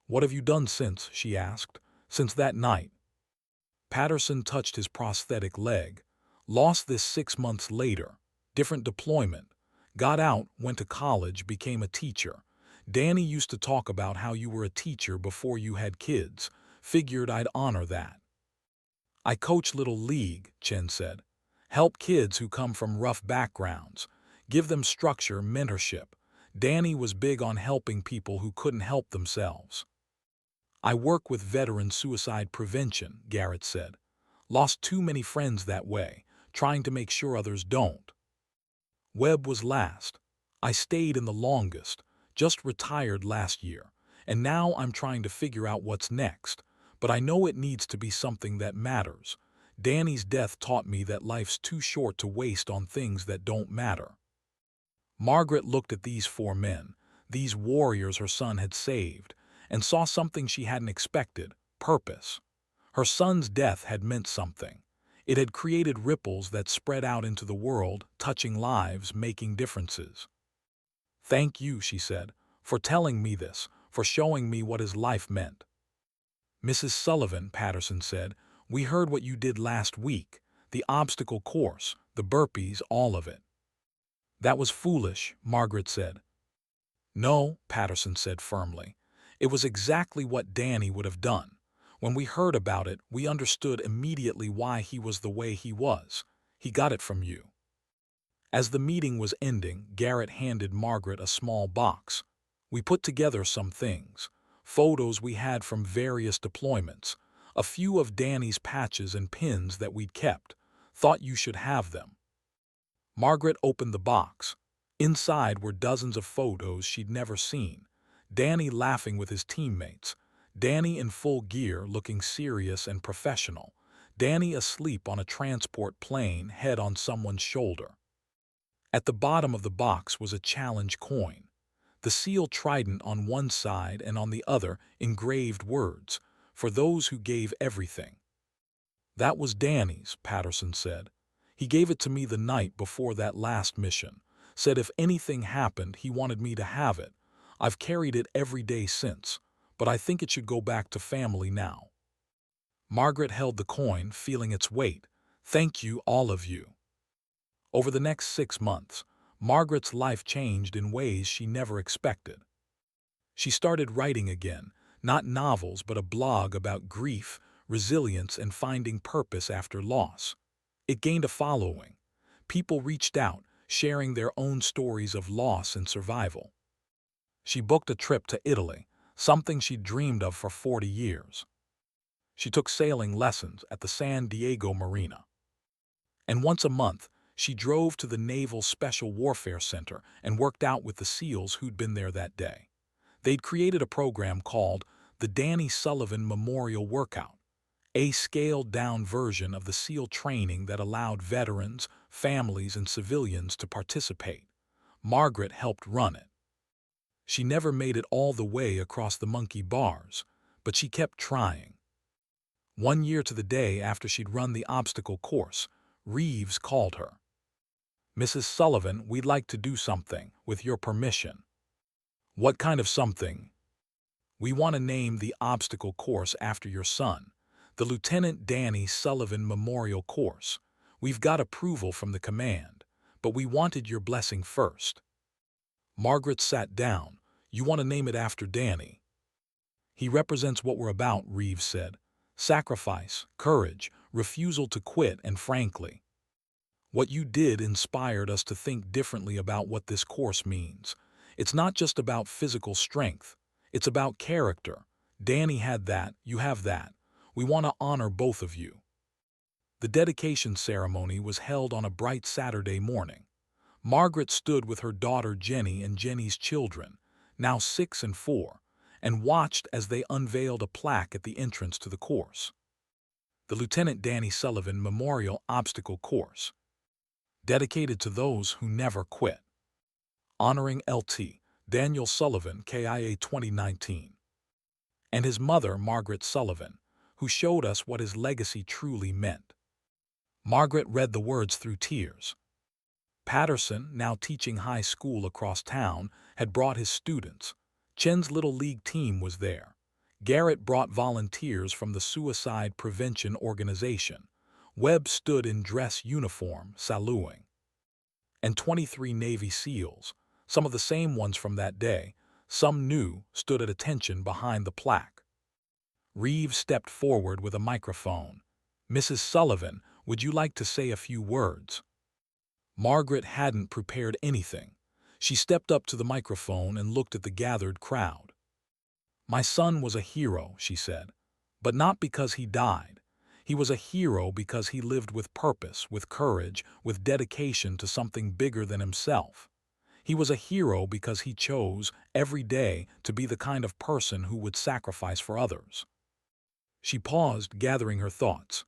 "What have you done since?" she asked. "Since that night?" Patterson touched his prosthetic leg. "Lost this 6 months later. Different deployment. Got out, went to college, became a teacher. Danny used to talk about how you were a teacher before you had kids. Figured I'd honor that." "I coach Little League," Chen said. "Help kids who come from rough backgrounds. Give them structure, mentorship. Danny was big on helping people who couldn't help themselves." "I work with veteran suicide prevention," Garrett said. "Lost too many friends that way, trying to make sure others don't." Webb was last. "I stayed in the longest, just retired last year, and now I'm trying to figure out what's next, but I know it needs to be something that matters. Danny's death taught me that life's too short to waste on things that don't matter." Margaret looked at these 4 men, these warriors her son had saved, and saw something she hadn't expected: purpose. Her son's death had meant something. It had created ripples that spread out into the world, touching lives, making differences. "Thank you," she said, "for telling me this, for showing me what his life meant." "Mrs. Sullivan," Patterson said, "we heard what you did last week. The obstacle course, the burpees, all of it." "That was foolish," Margaret said. "No," Patterson said firmly. "It was exactly what Danny would have done. When we heard about it, we understood immediately why he was the way he was. He got it from you." As the meeting was ending, Garrett handed Margaret a small box. "We put together some things. Photos we had from various deployments. A few of Danny's patches and pins that we'd kept. Thought you should have them." Margaret opened the box. Inside were dozens of photos she'd never seen. Danny laughing with his teammates. Danny in full gear, looking serious and professional. Danny asleep on a transport plane, head on someone's shoulder. At the bottom of the box was a challenge coin. The seal trident on one side and on the other engraved words: "For those who gave everything." "That was Danny's," Patterson said. "He gave it to me the night before that last mission. Said if anything happened, he wanted me to have it. I've carried it every day since, but I think it should go back to family now." Margaret held the coin, feeling its weight. "Thank you, all of you." Over the next 6 months, Margaret's life changed in ways she never expected. She started writing again, not novels but a blog about grief, resilience, and finding purpose after loss. It gained a following. People reached out, sharing their own stories of loss and survival. She booked a trip to Italy, something she'd dreamed of for 40 years. She took sailing lessons at the San Diego Marina. And once a month, she drove to the Naval Special Warfare Center and worked out with the SEALs who'd been there that day. They'd created a program called the Danny Sullivan Memorial Workout, a scaled-down version of the SEAL training that allowed veterans, families, and civilians to participate. Margaret helped run it. She never made it all the way across the monkey bars, but she kept trying. 1 year to the day after she'd run the obstacle course, Reeves called her. "Mrs. Sullivan, we'd like to do something, with your permission." "What kind of something?" "We want to name the obstacle course after your son, the Lieutenant Danny Sullivan Memorial Course. We've got approval from the command, but we wanted your blessing first." Margaret sat down. "You want to name it after Danny?" "He represents what we're about," Reeves said. "Sacrifice, courage, refusal to quit, and frankly, what you did inspired us to think differently about what this course means. It's not just about physical strength. It's about character. Danny had that, you have that. We want to honor both of you." The dedication ceremony was held on a bright Saturday morning. Margaret stood with her daughter Jenny and Jenny's children, now 6 and 4, and watched as they unveiled a plaque at the entrance to the course. The Lieutenant Danny Sullivan Memorial Obstacle Course, dedicated to those who never quit. Honoring Lt. Daniel Sullivan, KIA 2019. And his mother, Margaret Sullivan, who showed us what his legacy truly meant. Margaret read the words through tears. Patterson, now teaching high school across town, had brought his students. Chen's Little League team was there. Garrett brought volunteers from the Suicide Prevention Organization. Webb stood in dress uniform, saluting. And 23 Navy SEALs, some of the same ones from that day, some new, stood at attention behind the plaque. Reeves stepped forward with a microphone. "Mrs. Sullivan, would you like to say a few words?" Margaret hadn't prepared anything. She stepped up to the microphone and looked at the gathered crowd. "My son was a hero," she said, "but not because he died. He was a hero because he lived with purpose, with courage, with dedication to something bigger than himself. He was a hero because he chose, every day, to be the kind of person who would sacrifice for others." She paused, gathering her thoughts.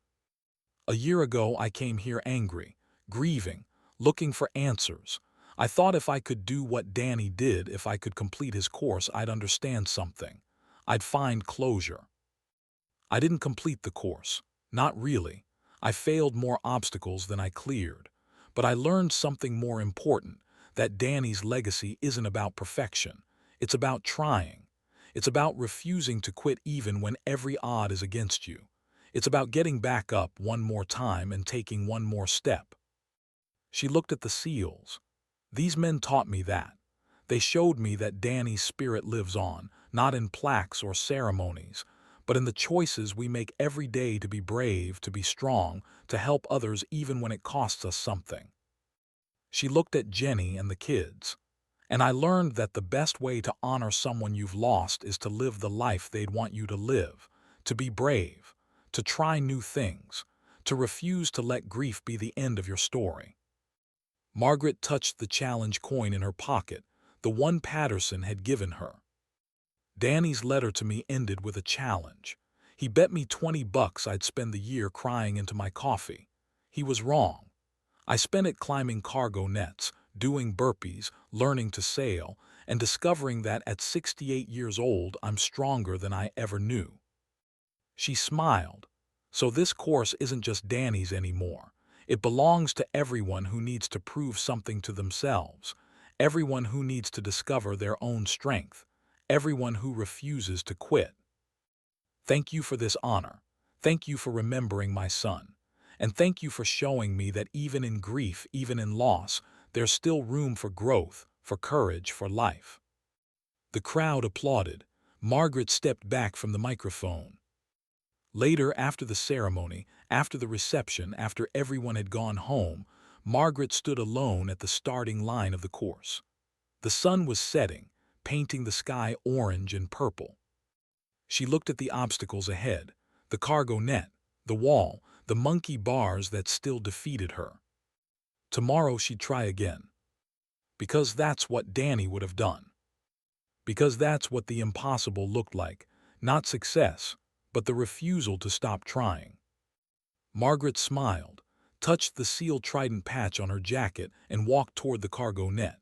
"A year ago I came here angry, grieving, looking for answers. I thought if I could do what Danny did, if I could complete his course, I'd understand something. I'd find closure. I didn't complete the course. Not really. I failed more obstacles than I cleared. But I learned something more important, that Danny's legacy isn't about perfection. It's about trying. It's about refusing to quit even when every odd is against you. It's about getting back up one more time and taking one more step." She looked at the SEALs. "These men taught me that. They showed me that Danny's spirit lives on, not in plaques or ceremonies, but in the choices we make every day to be brave, to be strong, to help others even when it costs us something." She looked at Jenny and the kids. "And I learned that the best way to honor someone you've lost is to live the life they'd want you to live, to be brave, to try new things, to refuse to let grief be the end of your story." Margaret touched the challenge coin in her pocket, the one Patterson had given her. "Danny's letter to me ended with a challenge. He bet me $20 I'd spend the year crying into my coffee. He was wrong. I spent it climbing cargo nets, doing burpees, learning to sail, and discovering that at 68 years old I'm stronger than I ever knew." She smiled. So this course isn't just Danny's anymore. It belongs to everyone who needs to prove something to themselves, everyone who needs to discover their own strength, everyone who refuses to quit. Thank you for this honor. Thank you for remembering my son. And thank you for showing me that even in grief, even in loss, there's still room for growth, for courage, for life. The crowd applauded. Margaret stepped back from the microphone. Later, after the ceremony, after the reception, after everyone had gone home, Margaret stood alone at the starting line of the course. The sun was setting, painting the sky orange and purple. She looked at the obstacles ahead, the cargo net, the wall, the monkey bars that still defeated her. Tomorrow she'd try again. Because that's what Danny would have done. Because that's what the impossible looked like, not success, but the refusal to stop trying. Margaret smiled, touched the seal trident patch on her jacket, and walked toward the cargo net.